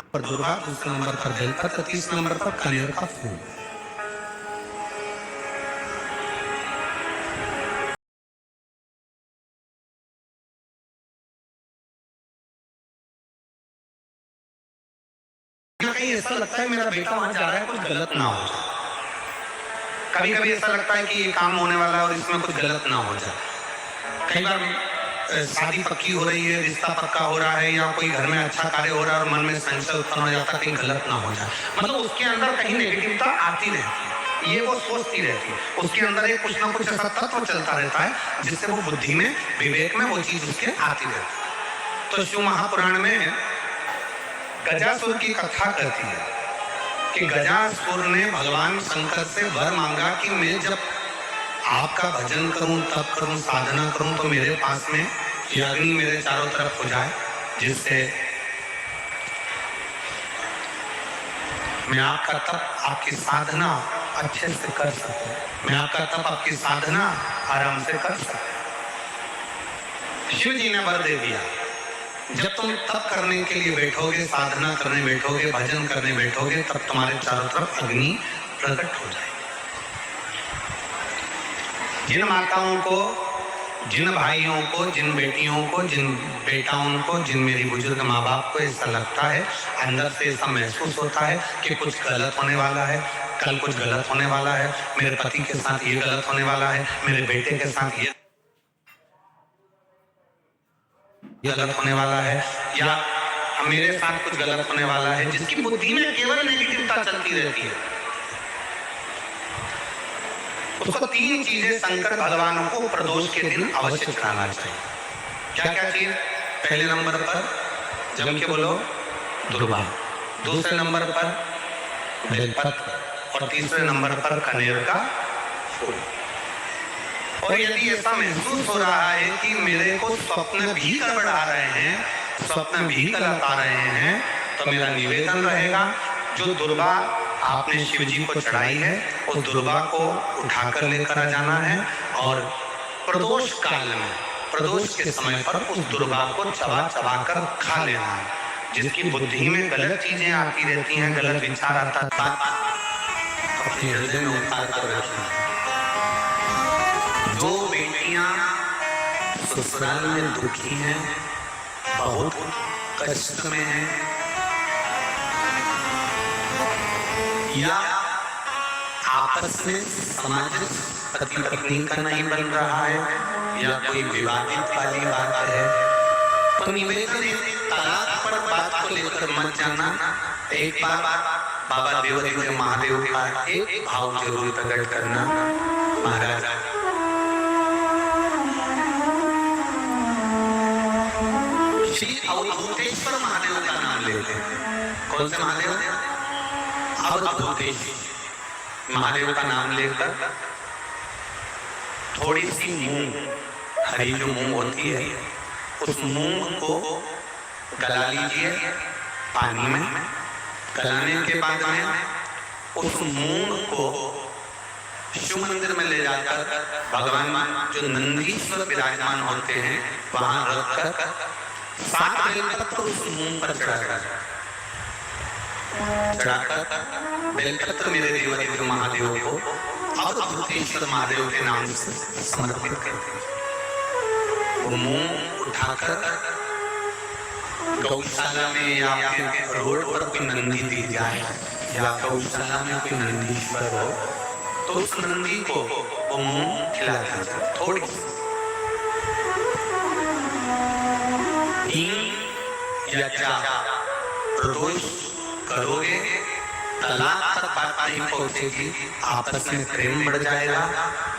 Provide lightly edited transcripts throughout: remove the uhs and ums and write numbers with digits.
पर दुर्गा, दूसरे नंबर पर बेलपत्र, तीसरे नंबर पर कनेर का फूल। कहीं ऐसा लगता है मेरा बेटा वहां जा रहा है, कुछ गलत ना हो जाए। कभी कभी ऐसा लगता है कि ये काम होने वाला है और इसमें कुछ गलत ना हो जाए। कई बार शादी पक्की हो रही है, रिश्ता पक्का हो रहा है, या कोई घर में अच्छा कार्य हो रहा है और मन में संशय उत्पन्न हो जाता है कहीं गलत ना हो जाए। मतलब उसके अंदर कहीं नेगेटिविटी आती रहती है, ये वो सोचती रहती है, उसके अंदर एक कुछ ना कुछ ऐसा तत्व चलता रहता है जिससे वो बुद्धि में, विवेक में वो चीज उसके आती रहती है। तो शिव महापुराण में गजासुर की कथा कहती है कि गजासुर ने भगवान शंकर से वर मांगा कि मैं जब आपका भजन करूं, तप करूं, साधना करूं, तो मेरे पास में ये अग्नि मेरे चारों तरफ हो जाए, जिससे मैं आपका तप, आपकी साधना अच्छे से कर सकूं, मैं आपका तप, आपकी साधना आराम से कर सकूं। शिव जी ने वर दे दिया, जब तुम तप करने के लिए बैठोगे, साधना करने बैठोगे, भजन करने बैठोगे, तब तुम्हारे चारों तरफ अग्नि प्रकट हो जाएगी। जिन माताओं को, जिन भाइयों को, जिन बेटियों को, जिन बेटाओं को, जिन मेरी बुजुर्ग माँ बाप को ऐसा लगता है, अंदर से ऐसा महसूस होता है कि कुछ गलत होने वाला है, कल कुछ गलत होने वाला है, मेरे पति के साथ ये गलत होने वाला है, मेरे बेटे के साथ ये गलत होने वाला है, या मेरे साथ कुछ गलत होने वाला है, जिसकी बुद्धि में केवल नेगेटिविटी चलती रहती है, उसको तीन चीजें शंकर भगवान को प्रदोष के दिन अवश्य चढ़ाना चाहिए। क्या क्या चीज? पहले नंबर पर जम के बोलो दुर्वा, दूसरे नंबर पर बेलपत्र, और तीसरे नंबर पर कनेर का फूल। और यदि ऐसा महसूस हो रहा है कि मेरे को स्वप्न भी गड़बड़ा रहे हैं, स्वप्न भी गलत आ रहे हैं, तो मेरा निवेदन रहेगा, जो दुर्वा आपने शिव जी को चढ़ाई है, उस दुर्वा को उठाकर लेकर आ जाना है, और प्रदोष काल में, प्रदोष के समय पर उस दुर्वा को चबा चबा कर खा लेना है। जिसकी बुद्धि में गलत चीजें आती रहती हैं, गलत विचार आता है, अपने हृदय में उतार कर रखना है। जो बेटियां ससुराल में दुखी हैं, बहुत कष्ट में हैं, या आपस में समाज पति पत्नी का नहीं बन रहा है, या कोई विवादित वाली बात है, तो निवेदन तलाक पर बात को लेकर मत जाना। एक बार बाबा देवदेव महादेव का एक भाव जरूर प्रकट करना, महाराज श्री अवधूतेश्वर महादेव का नाम लेते हैं। कौन से महादेव? अवधूतेश्वर महादेव का नाम लेकर थोड़ी सी मूंग, हरी जो मूंग होती है, उस मूंग को गला लीजिए पानी में। गलाने के बाद में उस मूंग को शिव मंदिर में ले जाकर भगवान जो नंदीश्वर विराजमान होते हैं वहां रखकर 7 बेलपत्र उस मूंग पर चढ़ाकर बेलपत्र मेरे देवदेव महादेव को अवधूतेश्वर महादेव के नाम से समर्पित करते हैं। वो मूंग उठाकर गौशाला में या फिर रोड पर कोई नंदी दी जाए, या गौशाला में कोई नंदीश्वर हो, तो उस नंदी को वो मूंग खिलाता है। थोड़ी या क्या प्रदोष करोगे, तलाक तक बात नहीं पहुंचेगी, आपस में प्रेम बढ़ जाएगा,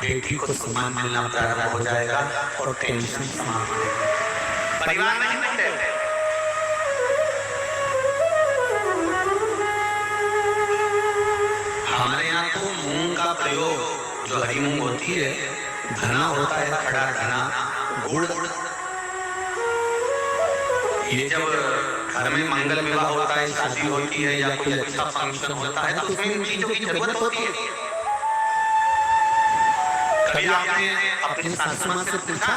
बेटी को सम्मान मिलना प्रारंभ हो जाएगा और टेंशन समाप्त हो जाएगी। परिवार नहीं बचेगा। हमारे यहाँ तो मूंग का प्रयोग, जो हरी मूंग होती है, धना होता है, खड़ा धना, गुड़। ये जब घर में मंगल विवाह होता है, शादी होती है, या कोई अच्छा फंक्शन होता है, तो उसमें इन चीजों की जरूरत होती है। कभी आपने अपनी सासू माँ से पूछा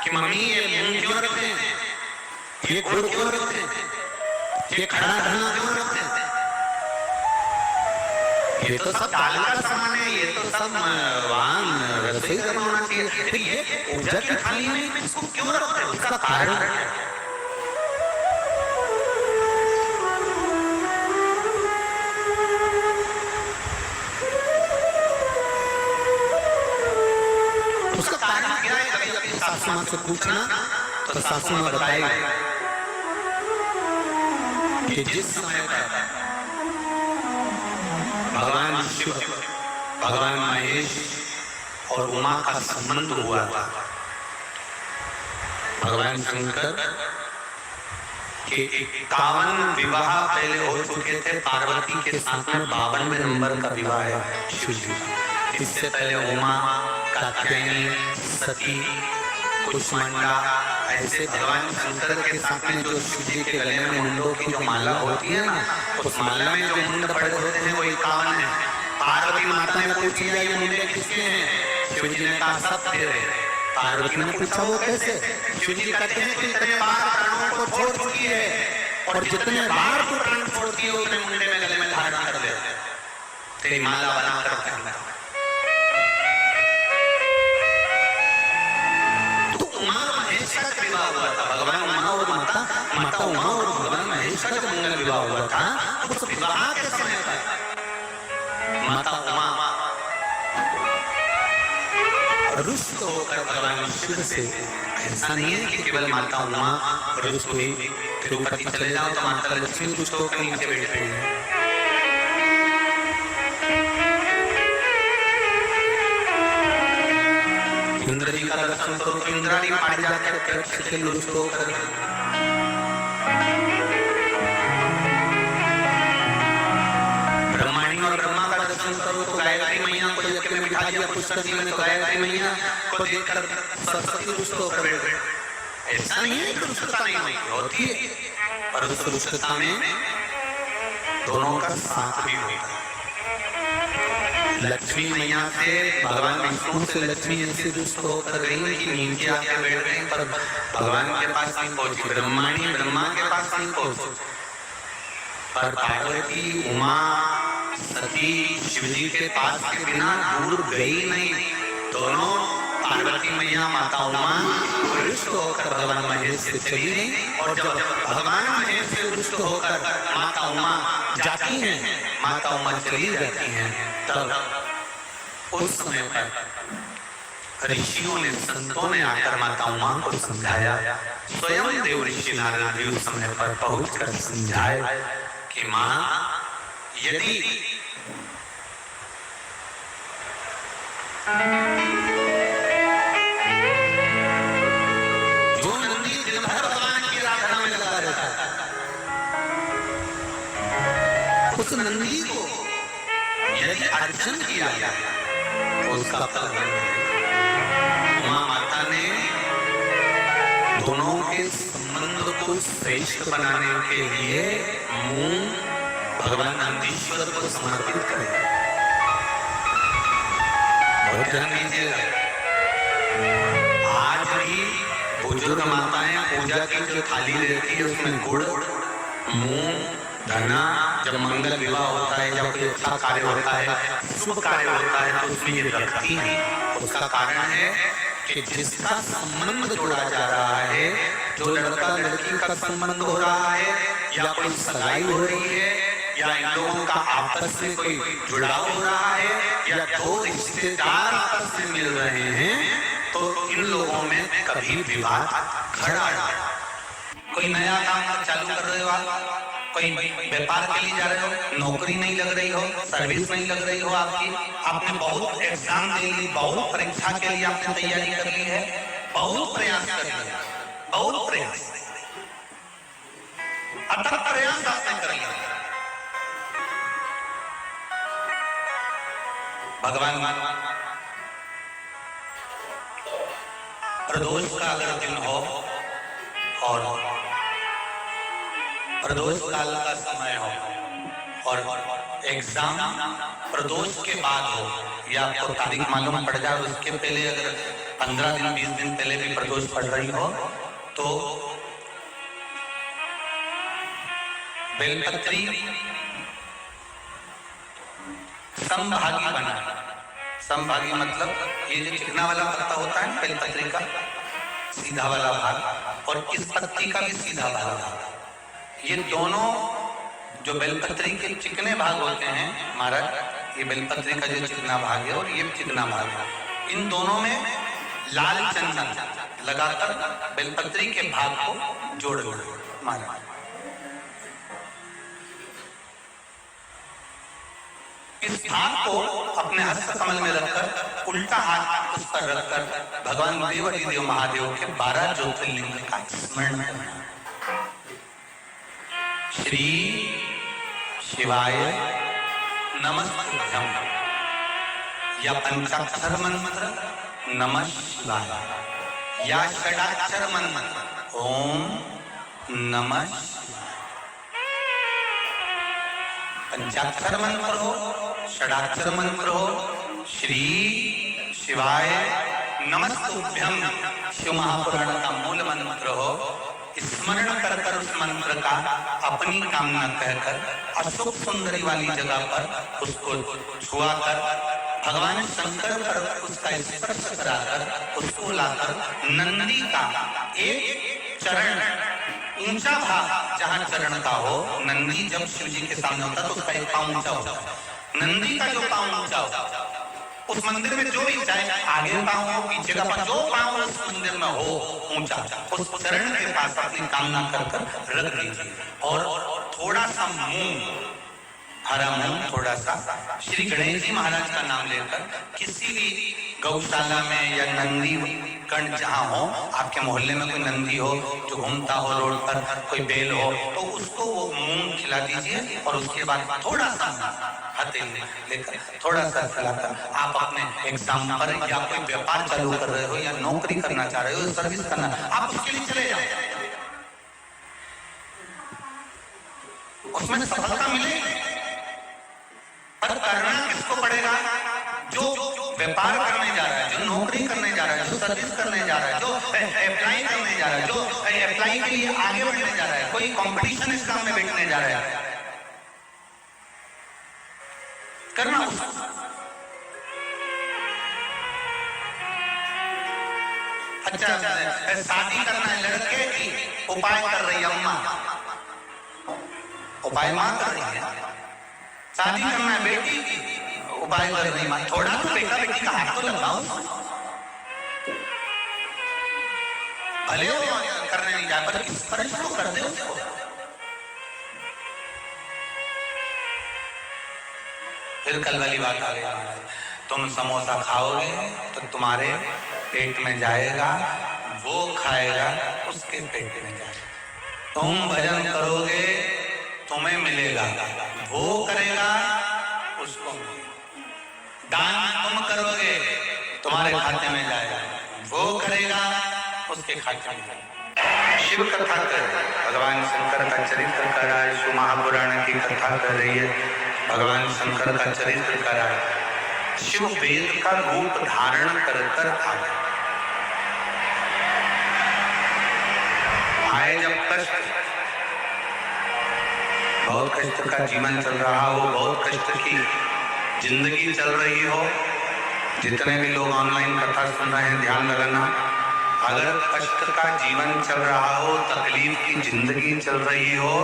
कि मम्मी ये मूंग क्यों रखते हैं, ये गुड़ क्यों रखते हैं? ये खड़ा धना क्यों रखते हैं? ये तो सब दाल का सामान है, ये तो सब वहाँ रसोई घर में होना चाहिए, फिर ये पूजा की थाली में इसको क्यों रखते हैं? उसका कारण है। उसका कारण क्या है? कभी अपनी सासू माँ से पूछना तो सासू माँ बताएगी कि जिस समय पर भगवान शिव, भगवान महेश और उमा का संबंध हुआ था, भगवान शंकर के 51 विवाह पहले हो चुके थे पार्वती के साथ में, 52वें नंबर का विवाह है शिव जी। इससे पहले उमा, कात्यायनी, सती, कुष्मांडा, ऐसे भगवान शंकर के साथ में जो शिव जी के गले में मुंडों की जो माला होती है ना, उस माला में जो मुंड पड़े होते हैं वो 51 है। पार्वती माता ने पूछ लिया ये मुंडे किसके हैं? शिव जी ने कहा सब तेरे। पार्वती ने पूछा वो कैसे? शिव जी कहते हैं कि इतने बार प्राणों को छोड़ चुकी है और जितने बार तू प्राण छोड़ती है उतने मुंडे में गले में धारण कर दे, तेरी माला बना कर रखना। भगवान उमा और माता उमा और भगवान महेश का जब मंगल विवाह हुआ था, उस विवाह के समय पर माता उमा रुष्ट होकर भगवान शिव से, ऐसा नहीं है कि केवल माता उमा रुष्ट हुई, तिरुपति चले जाओ तो माता लक्ष्मी रुष्ट होकर नीचे बैठते हैं। इंद्र जी का दर्शन करो तो इंद्राणी पारिजात के वृक्ष के रुष्ट होकर, ब्रह्माणी और ब्रह्मा का दर्शन करो तो गायत्री मैया को यज्ञ में बिठा दिया पुष्कर जी ने, तो गायत्री मैया को देखकर सरस्वती रुष्ट होकर बैठ गए। ऐसा नहीं है कि रुष्टता नहीं होती है, पर उस रुष्टता में दोनों का साथ भी होता है। लक्ष्मी मैया से, भगवान विष्णु से लक्ष्मी ऐसे रुष्ट होकर गई कि नीचे आके बैठ गई, पर भगवान के पास नहीं पहुंची। ब्रह्माणी ब्रह्मा के पास नहीं पहुंची, पर पार्वती, उमा, सती शिव जी के पास के बिना दूर गई नहीं। दोनों पार्वती मैया माता उमा रुष्ट होकर भगवान महेश से चली गई, और जब भगवान महेश से रुष्ट होकर माता उमा जाती हैं, माता उमा चली जाती हैं, तब उस समय पर ऋषियों ने, संतों ने आकर माता उमा को समझाया। स्वयं देव ऋषि नारद जी उस समय पर पहुंचकर समझाए कि मां, यदि जो नंदी दिन भर भगवान की आराधना में लगा रहता है, उस नंदी को यदि अर्चन किया तो उसका फल उमा माता ने दोनों के संबंध को श्रेष्ठ बनाने के लिए मुंह भगवान नंदीश्वर को समर्पित कर, बहुत ध्यान दीजिएगा। आज भी बुजुर्ग माताएं पूजा की जो थाली रहती है उसमें गुड़, मूंग, धना, जब मंगल विवाह होता है, जब कोई अच्छा कार्य होता है, शुभ कार्य होता है, तो उसमें ये रखती है। उसका कारण है कि जिसका संबंध जोड़ा जा रहा है, जो लड़का लड़की का संबंध हो रहा है, या कोई सगाई हो रही है, या इन लोगों का आपस में कोई जुड़ाव हो रहा है, या दो रिश्तेदार आपस में मिल रहे हैं, तो इन लोगों में कभी विवाद खड़ा है। कोई नया काम चालू कर रहे हो आप, कोई व्यापार के लिए जा रहे हो, नौकरी नहीं लग रही हो, सर्विस नहीं लग रही हो आपकी, आपने बहुत एग्जाम दे ली, बहुत परीक्षा के लिए आपने तैयारी कर ली है, बहुत प्रयास कर लिया, बहुत प्रयास, अथक प्रयास आपने कर लिया। भगवान प्रदोष का अगर दिन हो और प्रदोष काल का समय हो और एग्जाम प्रदोष के बाद हो, या आपको तारीख मालूम पड़ जाए उसके पहले, अगर 15 दिन 20 दिन पहले भी प्रदोष पड़ रही हो, तो बेलपत्री समभागी बना। समभागी मतलब ये जो चिकना वाला पत्ता होता है बेलपत्री का, सीधा वाला भाग, और इस पत्ती का भी सीधा वाला भाग, ये दोनों जो बेलपत्री के चिकने भाग होते हैं महाराज, ये बेलपत्री का जो चिकना भाग है और ये चिकना भाग है, इन दोनों में लाल चंदन लगाकर बेलपत्री के भाग को जोड़ना महाराज। इस भाग को अपने हस्त कमल में रखकर उल्टा हाथ उस पर रखकर भगवान देवाधिदेव महादेव के 12 ज्योतिर्लिंग का स्मरण करना। श्री शिवाय नमस्तुभ्यं, या पंचाक्षर मंत्र नमः शिवाय, या षडाक्षर मंत्र ओम नमः शिवाय। पंचाक्षर मंत्र हो, षडाक्षर मंत्र हो, श्री शिवाय नमस्तुभ्यं शिव महापुराण का मूल मंत्र हो, स्मरण कर कर उस मंत्र का अपनी कामना कहकर अशोक सुंदरी वाली जगह पर उसको छुआ कर भगवान शंकर पर उसका स्पर्श कराकर उसको लाकर नंदी का एक चरण ऊंचा भाग जहां चरण का हो, नंदी जब शिव जी के सामने होता तो उसका एक पांव ऊंचा होता, नंदी का जो पांव ऊंचा होता, उस मंदिर में जो भी चाहे आगे पांव हो पीछे का पांव, जो पांव उस मंदिर में हो ऊंचा, उस चरण के पास अपनी कामना कर कर रख दीजिए और थोड़ा सा मूंग, हरा मूंग थोड़ा सा, श्री गणेश जी महाराज का नाम लेकर किसी भी गौशाला में या नंदी गण जहाँ हो, आपके मोहल्ले में कोई नंदी हो जो घूमता हो रोड पर, कोई बैल हो, तो उसको वो मूंग खिला दीजिए और उसके बाद थोड़ा सा हथेली लेकर थोड़ा सा खिलाकर आप अपने एग्जाम पर या कोई व्यापार चालू कर रहे हो या नौकरी करना चाह रहे हो, सर्विस करना, आप उसके लिए चले जाओ, उसमें सफलता मिलेगी। पर करना किसको पड़ेगा? जो व्यापार करने जा रहा है, जो नौकरी करने जा रहा है, जो सर्विस करने जा रहा है, जो अप्लाई करने जा रहा है, जो अप्लाई के लिए आगे बढ़ने जा रहा है, कोई कंपटीशन एग्जाम में बैठने जा रहा है, करना अच्छा शादी करना है लड़के की, उपाय कर रही है अम्मा, उपाय मां कर रही है, शादी करना है बेटी की, उपाय कर रही मां, थोड़ा तो बेटा बेटी का हाथ तो लगाओ, भले हो करने नहीं जाए पर स्पर्श तो कर दे उसको। फिर कल वाली बात आ गई, तुम समोसा खाओगे तो तुम्हारे पेट में जाएगा, वो खाएगा उसके पेट में जाएगा, तुम भजन करोगे तुम्हें मिलेगा, वो करेगा उसको मिलेगा, दान तुम करोगे तुम्हारे खाते में जाएगा, वो करेगा उसके खाते में जाएगा। शिव कथा कर, भगवान शंकर का चरित्र कर रहा है, शिव महापुराण की कथा कर रही है, भगवान शंकर का चरित्र कर रहा है, शिव वेद का रूप धारण कर कर आए जब कष्ट, बहुत कष्ट का जीवन चल रहा हो, बहुत कष्ट की जिंदगी चल रही हो, जितने भी लोग ऑनलाइन कथा सुन रहे हैं ध्यान लगाना, अगर कष्ट का जीवन चल रहा हो, तकलीफ की जिंदगी चल रही हो,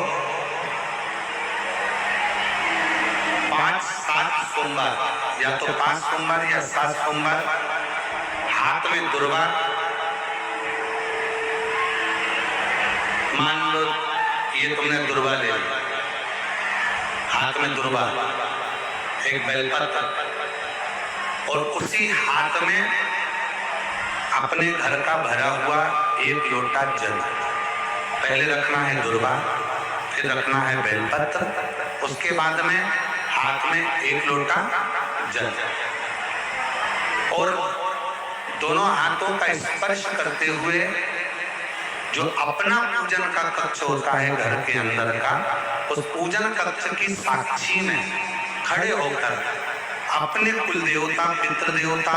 5-7 सोमवार या तो 5 सोमवार या 7 सोमवार हाथ में दुर्वा, मान लो ये तुमने दुर्वा ले लिया, हाथ में दुर्वा, एक बेलपत्र, और उसी हाथ में अपने घर का भरा हुआ 1 लोटा जल, पहले रखना है दुर्वा, फिर रखना है बेलपत्र, उसके बाद में हाथ में 1 लोटा जल, और दोनों हाथों का स्पर्श करते हुए जो अपना पूजन का कक्ष होता है घर के अंदर का, उस पूजन कक्ष की साक्षी में खड़े होकर अपने कुल देवता, पितृ देवता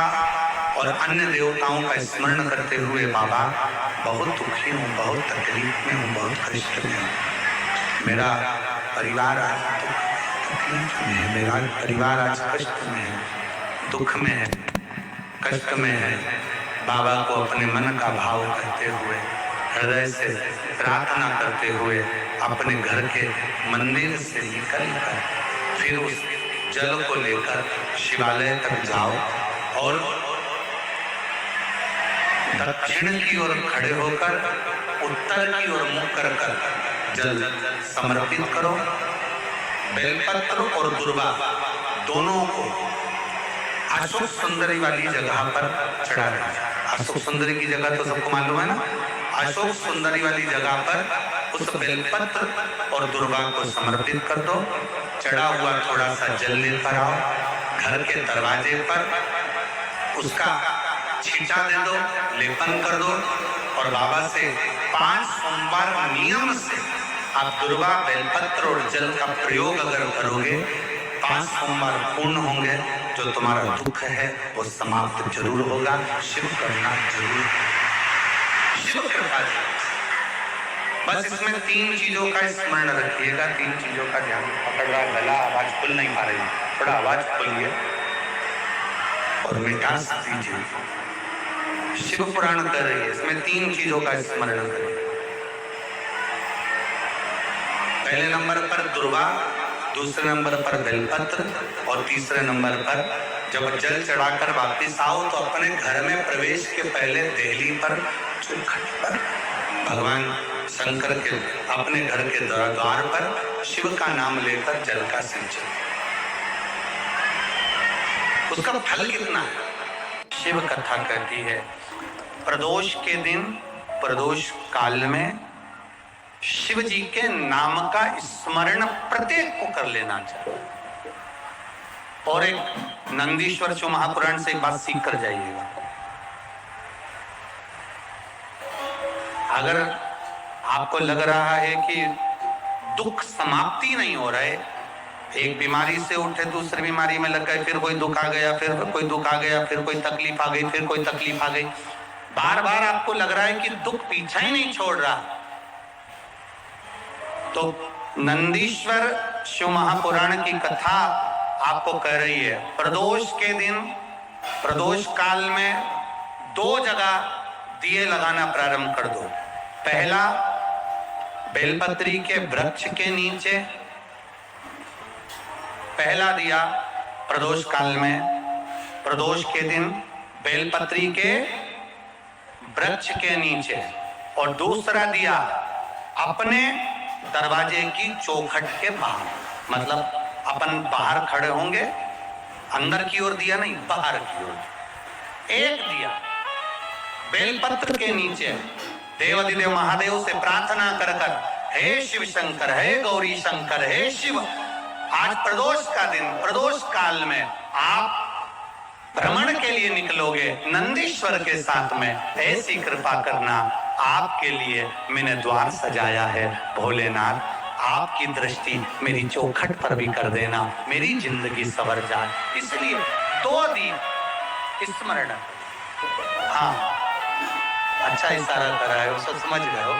और अन्य देवताओं का स्मरण करते हुए, बाबा बहुत दुखी हूँ, बहुत तकलीफ में हूँ, बहुत कष्ट में हूँ, मेरा परिवार आज दुख में है, मेरा परिवार आज कष्ट में है, दुख में है, कष्ट में है। बाबा को अपने मन का भाव करते हुए, हृदय से प्रार्थना करते हुए अपने घर के मंदिर से निकलकर फिर उस जल को लेकर शिवालय तक जाओ और दक्षिण की ओर खड़े होकर उत्तर की ओर मुख कर जल समर्पित करो। बेलपत्र और दुर्वा दोनों को अशोक सुंदरी वाली जगह पर चढ़ा देना। अशोक सुंदरी की जगह तो सबको मालूम है ना। अशोक सुंदरी वाली जगह पर उस बेलपत्र और दुर्वा को समर्पित कर दो। चढ़ा हुआ थोड़ा सा जल लेकर आओ, घर के दरवाजे पर उसका छींटा दे दो, लेपन कर दो और बाबा से 5 सोमवार नियम से आप दुर्वा बेलपत्र और जल का प्रयोग अगर करोगे 5 सोमवार पूर्ण होंगे। जो तुम्हारा दुख है वो समाप्त जरूर होगा। शिव करना जरूर, शिव कृपा। बस इसमें 3 चीजों का स्मरण रखिएगा, 3 चीजों का ध्यान। पकड़ रहा गला, आवाज खुल नहीं पा रही, थोड़ा आवाज खोलिए और मिठास दीजिए। शिव पुराण कर रही है, इसमें 3 चीजों का स्मरण करिए। पहले नंबर पर दुर्वा, दूसरे नंबर पर बेलपत्र और तीसरे नंबर पर जब जल चढ़ाकर वापस आओ तो अपने घर में प्रवेश के पहले देहली पर, चौखट पर भगवान शंकर के अपने घर के द्वार पर शिव का नाम लेकर जल का सिंचन। उसका फल कितना है? शिव कथा कहती है प्रदोष के दिन, प्रदोष काल में शिव जी के नाम का स्मरण प्रत्येक को कर लेना चाहिए। और एक नंदीश्वर शिव महापुराण से एक बात सीख कर जाइएगा। अगर आपको लग रहा है कि दुख समाप्ति नहीं हो रहा है, एक बीमारी से उठे दूसरी बीमारी में लग गए, फिर कोई दुख आ गया, फिर कोई दुख आ गया, फिर कोई तकलीफ आ गई, फिर कोई तकलीफ आ गई, बार बार आपको लग रहा है कि दुख पीछा ही नहीं छोड़ रहा, तो नंदीश्वर शिव महापुराण की कथा आपको कह रही है प्रदोष के दिन, प्रदोष काल में 2 जगह दिए लगाना प्रारंभ कर दो। पहला बेलपत्री के वृक्ष के नीचे, पहला दिया प्रदोष काल में, प्रदोष के दिन बेलपत्री के वृक्ष के नीचे, और दूसरा दिया अपने दरवाजे की चौखट के बाहर। मतलब अपन बाहर खड़े होंगे, अंदर की ओर दिया नहीं, बाहर की ओर। एक दिया बेलपत्र के नीचे देवाधिदेव महादेव से प्रार्थना कर कर, हे शिव शंकर, हे गौरी शंकर, हे शिव, आज प्रदोष का दिन, प्रदोष काल में आप भ्रमण के लिए निकलोगे नंदीश्वर के साथ में, ऐसी कृपा करना, आपके लिए मैंने द्वार सजाया है भोलेनाथ, आपकी दृष्टि मेरी चौखट पर भी कर देना, मेरी जिंदगी सवर जाए। इसलिए 2 दिन स्मरण। हाँ, अच्छा इशारा कर रहे हो, सब समझ गए हो।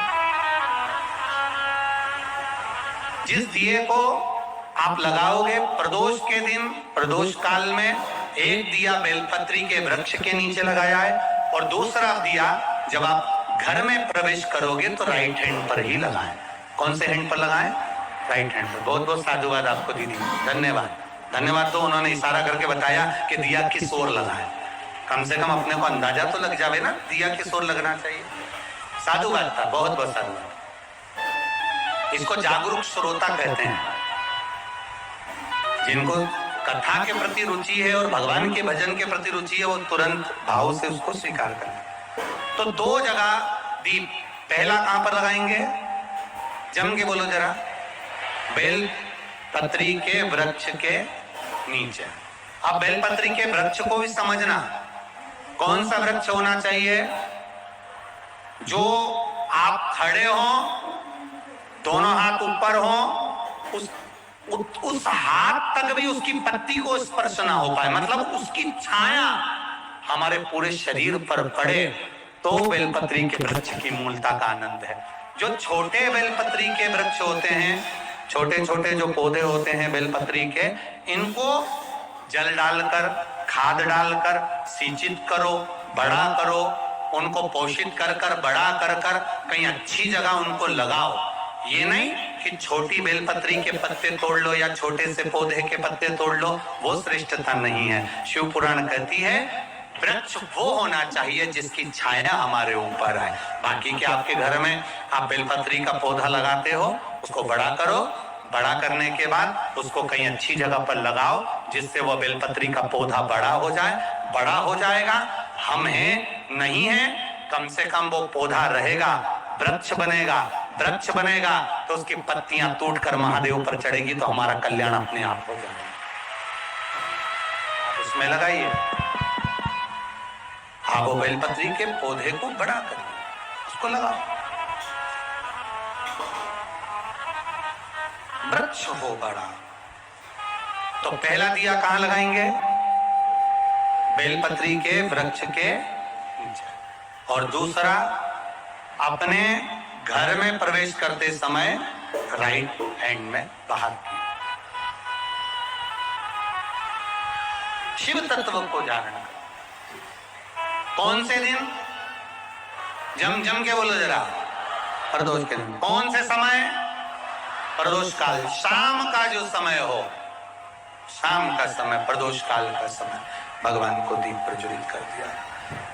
जिस दिए को आप लगाओगे प्रदोष के दिन, प्रदोष काल में, एक दिया बेलपत्री के वृक्ष के नीचे लगाया है और दूसरा दिया जब आप घर में प्रवेश करोगे तो राइट हैंड पर ही लगाएं। कौन से हैंड पर लगाएं? राइट हैंड पर। बहुत बहुत साधुवाद आपको दीदी, धन्यवाद। धन्यवाद तो उन्होंने इशारा करके बताया कि दिया किस ओर लगाएं। कम से कम अपने को अंदाजा तो लग जावे ना दिया किस ओर लगना चाहिए। साधुवाद था, बहुत बहुत साधुवाद। इसको जागरूक श्रोता कहते हैं, जिनको कथा के प्रति रुचि है और भगवान के भजन के प्रति रुचि है, वो तुरंत भाव से उसको स्वीकार करें। तो 2 जगह दीप, पहला कहां पर लगाएंगे? जम के बोलो जरा। बेलपत्री के वृक्ष के नीचे। अब बेलपत्री के वृक्ष को भी समझना, कौन सा वृक्ष होना चाहिए? जो आप खड़े हो, दोनों हाथ ऊपर हो, उस हाथ तक भी उसकी पत्ती को स्पर्श ना हो पाए, मतलब उसकी छाया हमारे पूरे शरीर पर पड़े, तो बेलपत्री के वृक्ष की मूलता का आनंद है। जो छोटे बेलपत्री के वृक्ष होते हैं, छोटे छोटे जो पौधे होते हैं बेलपत्री के, इनको जल डालकर, खाद डालकर सिंचित करो, बड़ा करो, उनको पोषित कर कर बड़ा कर कर कहीं अच्छी जगह उनको लगाओ। ये नहीं कि छोटी बेलपत्री के पत्ते तोड़ लो या छोटे से पौधे के पत्ते तोड़ लो, वो श्रेष्ठता नहीं है। शिव पुराण कहती है वृक्ष वो होना चाहिए जिसकी छाया हमारे ऊपर है। बाकी के आपके घर में आप बेलपत्री का पौधा लगाते हो, उसको बड़ा करो, बड़ा करने के बाद उसको कहीं अच्छी जगह पर लगाओ जिससे वो बेलपत्री का पौधा बड़ा हो जाए। बड़ा हो जाएगा, हम हैं नहीं है, कम से कम वो पौधा रहेगा, वृक्ष बनेगा। वृक्ष बनेगा तो उसकी पत्तियां टूटकर महादेव पर चढ़ेगी तो हमारा कल्याण अपने आप हो जाएगा। उसमें लगाइए, आप वो बेलपत्री के पौधे को बड़ा करिए, उसको लगाओ, वृक्ष हो बड़ा। तो पहला दिया कहां लगाएंगे? बेलपत्री के वृक्ष के नीचे। और दूसरा, अपने घर में प्रवेश करते समय राइट हैंड में बाहर की। शिव तत्व को जानना। कौन से दिन? जम के बोलो जरा। प्रदोष के दिन। कौन से समय? प्रदोष काल, शाम का जो समय हो, शाम का समय, प्रदोष काल का समय भगवान को दीप प्रज्वलित कर दिया।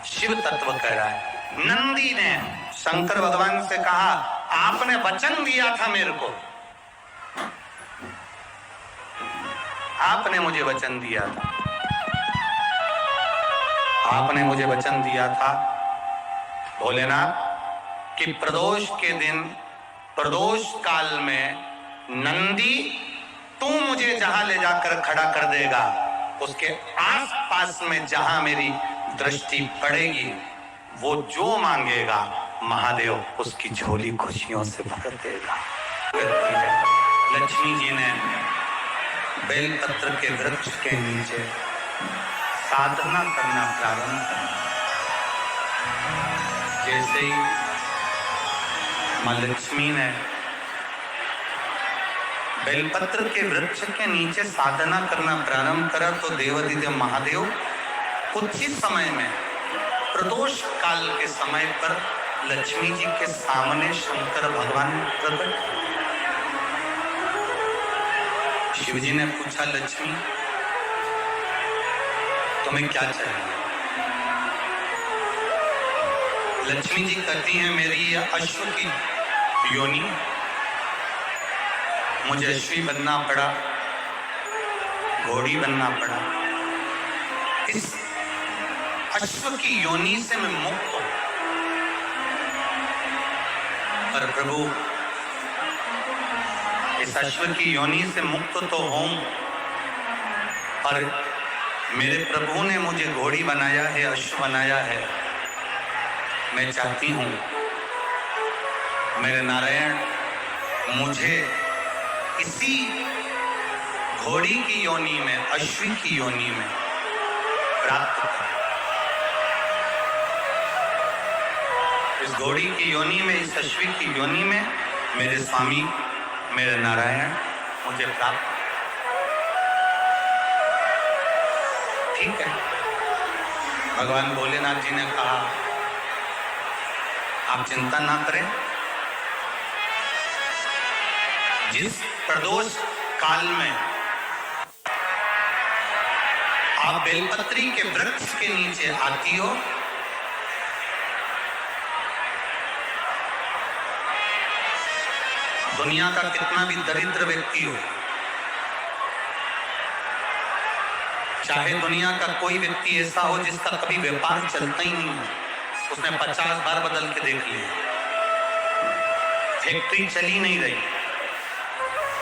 शिव तत्व कह रहा है। नंदी ने शंकर भगवान से कहा, आपने वचन दिया था मेरे को, आपने मुझे वचन दिया था, आपने मुझे वचन दिया था भोलेनाथ कि प्रदोष के दिन, प्रदोष काल में नंदी तू मुझे जहां ले जाकर खड़ा कर देगा, उसके आस पास में जहां मेरी दृष्टि पड़ेगी, वो जो मांगेगा महादेव उसकी झोली खुशियों से भर देगा। लक्ष्मी जी ने बेलपत्र के वृक्ष के नीचे साधना करना प्रारंभ किया। जैसे ही मां लक्ष्मी ने बेलपत्र के वृक्ष के नीचे साधना करना प्रारंभ करा तो देवाधिदेव महादेव कुछ ही समय में, प्रदोष काल के समय पर लक्ष्मी जी के सामने शंकर भगवान प्रकट। शिव जी ने पूछा, लक्ष्मी तुम्हें क्या चाहिए? लक्ष्मी जी कहती हैं, मेरी अश्व की योनि, मुझे अश्वी बनना पड़ा, घोड़ी बनना पड़ा, इस अश्व की योनि से मैं मुक्त हूं। पर प्रभु, इस अश्व की योनि से मुक्त तो हूं, पर मेरे प्रभु ने मुझे घोड़ी बनाया है, अश्व बनाया है। मैं चाहती हूं मेरे नारायण मुझे इसी घोड़ी की योनि में, अश्वी की योनि में प्राप्त कर। इस घोड़ी की योनि में, इस अश्वी की योनि में मेरे स्वामी, मेरे नारायण मुझे प्राप्त। ठीक है। भगवान भोलेनाथ जी ने कहा, आप चिंता ना करें, जिस प्रदोष काल में आप बेलपत्री के वृक्ष के नीचे आती हो, दुनिया का कितना भी दरिद्र व्यक्ति हो, चाहे दुनिया का कोई व्यक्ति ऐसा हो जिसका कभी व्यापार चलता ही नहीं है, उसने 50 बार बदल के देख लिया, फैक्ट्री चली नहीं रही,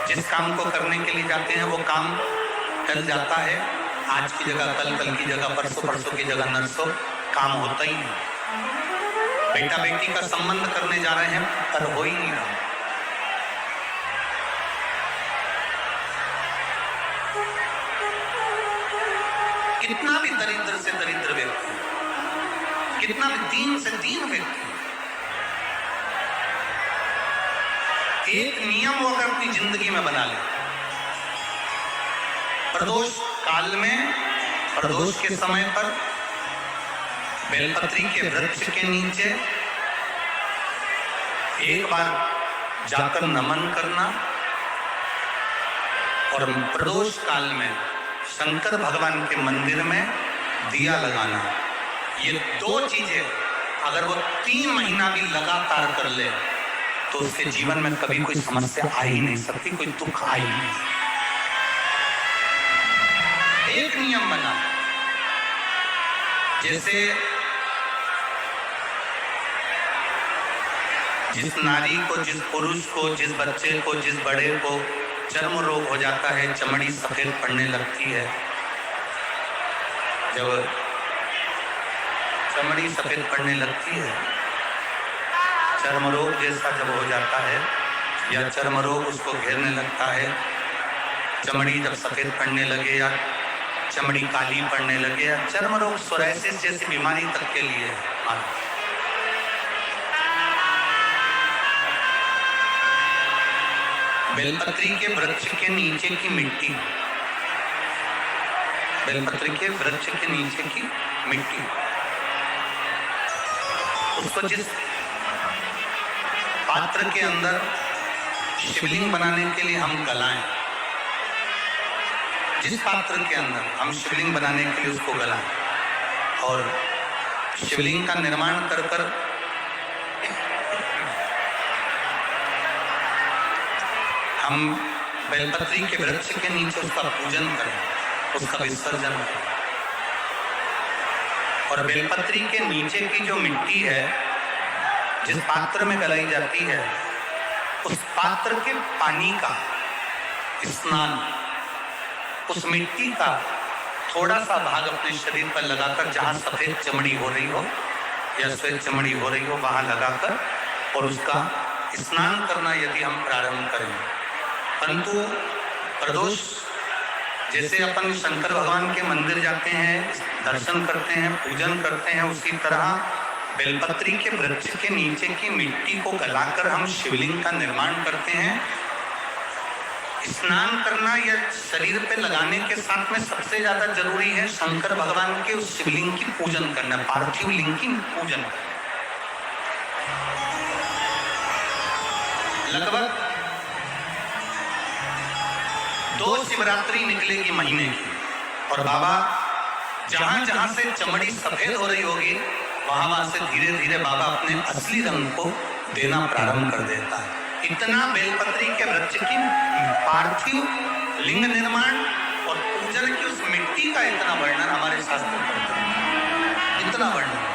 जिस काम को करने के लिए जाते हैं वो काम टल जाता है, आज की जगह कल, कल की जगह परसों, परसों की जगह नरसों, काम होता ही नहीं। बेटा बेटी का संबंध करने जा रहे हैं पर हो ही नहीं रहा। कितना भी दरिद्र से दरिद्र व्यक्ति, कितना भी दीन से दीन व्यक्ति, एक नियम वो अगर अपनी जिंदगी में बना ले, प्रदोष काल में, प्रदोष के समय पर बेलपत्री के वृक्ष के नीचे एक बार जाकर नमन करना और प्रदोष काल में शंकर भगवान के मंदिर में दिया लगाना, ये दो चीजें अगर वो 3 महीना भी लगातार कर ले तो उसके जीवन में कभी कोई समस्या आ ही नहीं सकती, कोई दुख आ ही नहीं। एक नियम बना, जैसे जिस नारी को, जिस पुरुष को, जिस बच्चे को, जिस बड़े को चर्म रोग हो जाता है, चमड़ी सफेद पड़ने लगती है, जब चमड़ी सफेद पड़ने लगती है, चर्म रोग जैसा जब हो जाता है या चर्म रोग उसको घेरने लगता है, चमड़ी जब सफेद पड़ने लगे या चमड़ी काली पड़ने लगे या चर्म रोग सोरायसिस जैसी बीमारी तक के लिए बेलपत्री के वृक्ष के नीचे की मिट्टी, बेलपत्री के वृक्ष के नीचे की मिट्टी, उसको जिस पात्र के अंदर शिवलिंग बनाने के लिए हम गलाएं, जिस पात्र के अंदर हम शिवलिंग बनाने के लिए उसको गलाएं और शिवलिंग का निर्माण कर कर हम बेलपत्री के वृक्ष के नीचे उसका पूजन करें, उसका विसर्जन करें। और बेलपत्री के नीचे की जो मिट्टी है जिस पात्र में गलाई जाती है, उस पात्र के पानी का स्नान, उस मिट्टी का थोड़ा सा भाग अपने शरीर पर लगाकर, जहां सफेद चमड़ी हो रही हो या श्वेत चमड़ी हो रही हो वहां लगाकर और उसका स्नान करना यदि हम प्रारंभ करें। परंतु प्रदोष जैसे अपन शंकर भगवान के मंदिर जाते हैं, दर्शन करते हैं, पूजन करते हैं, उसी तरह बेलपत्री के वृक्ष के नीचे की मिट्टी को गलाकर हम शिवलिंग का निर्माण करते हैं। स्नान करना या शरीर पे लगाने के साथ में सबसे ज्यादा जरूरी है शंकर भगवान के उस शिवलिंग की पूजन करना, पार्थिव लिंग की पूजन करना। लगभग 2 शिवरात्रि निकलेगी महीने की और बाबा जहां जहां से चमड़ी सफेद हो रही होगी वहां वहां से धीरे धीरे बाबा अपने असली रंग को देना प्रारंभ कर देता है। इतना बेलपत्री के वृक्ष की पार्थिव लिंग निर्माण और पूजन की उस मिट्टी का इतना वर्णन हमारे शास्त्र करते हैं, इतना वर्णन।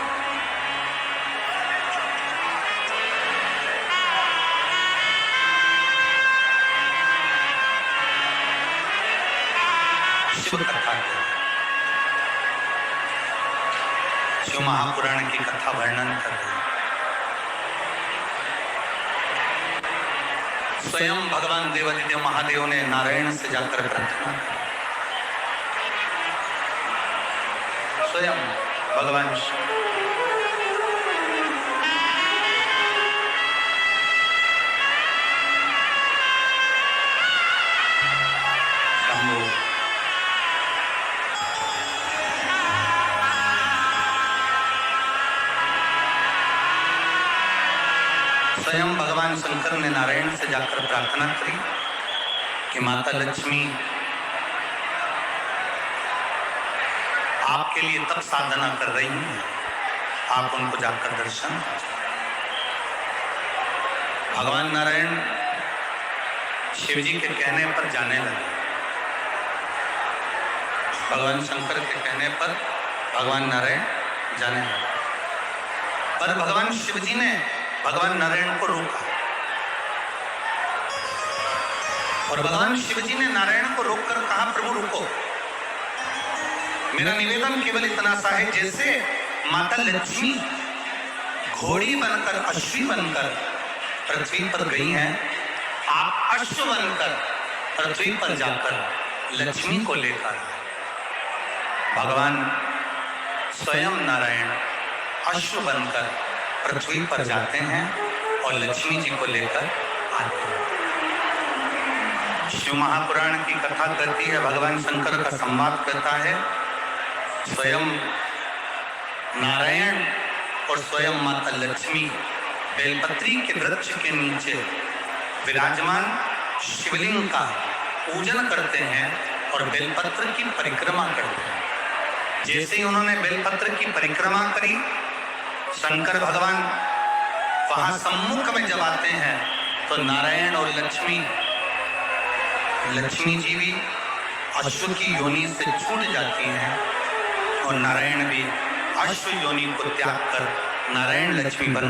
शिव कथा, शिव महापुराण की कथा वर्णन कर रहे हैं। स्वयं भगवान देवादिदेव महादेव ने नारायण से जाकर प्रार्थना, स्वयं भगवान स्वयं भगवान शंकर ने नारायण से जाकर प्रार्थना करी कि माता लक्ष्मी आपके लिए तब साधना कर रही हैं, आप उनको जाकर दर्शन। भगवान नारायण शिव जी के कहने पर जाने लगे, भगवान शंकर के कहने पर भगवान नारायण जाने लगे। पर भगवान शिव जी ने भगवान नारायण को रोका और भगवान शिव जी ने नारायण को रोककर कहा, प्रभु रुको, मेरा निवेदन केवल इतना सा है, जैसे माता लक्ष्मी घोड़ी बनकर, अश्वी बनकर पृथ्वी पर गई हैं, आप अश्व बनकर पृथ्वी पर जाकर लक्ष्मी को लेकर। भगवान स्वयं नारायण अश्व बनकर पृथ्वी पर जाते हैं और लक्ष्मी जी को लेकर आते हैं। शिव महापुराण की कथा कहती है, भगवान शंकर का संवाद करता है, स्वयं नारायण और स्वयं माता लक्ष्मी बेलपत्री के वृक्ष के नीचे विराजमान शिवलिंग का पूजन करते हैं और बेलपत्र की परिक्रमा करते हैं। जैसे ही उन्होंने बेलपत्र की परिक्रमा करी, शंकर भगवान वहां सम्मुख में जब आते हैं तो नारायण और लक्ष्मी जी भी अश्व की योनि से छूट जाती हैं और नारायण भी अश्व योनि को त्याग कर नारायण लक्ष्मी बन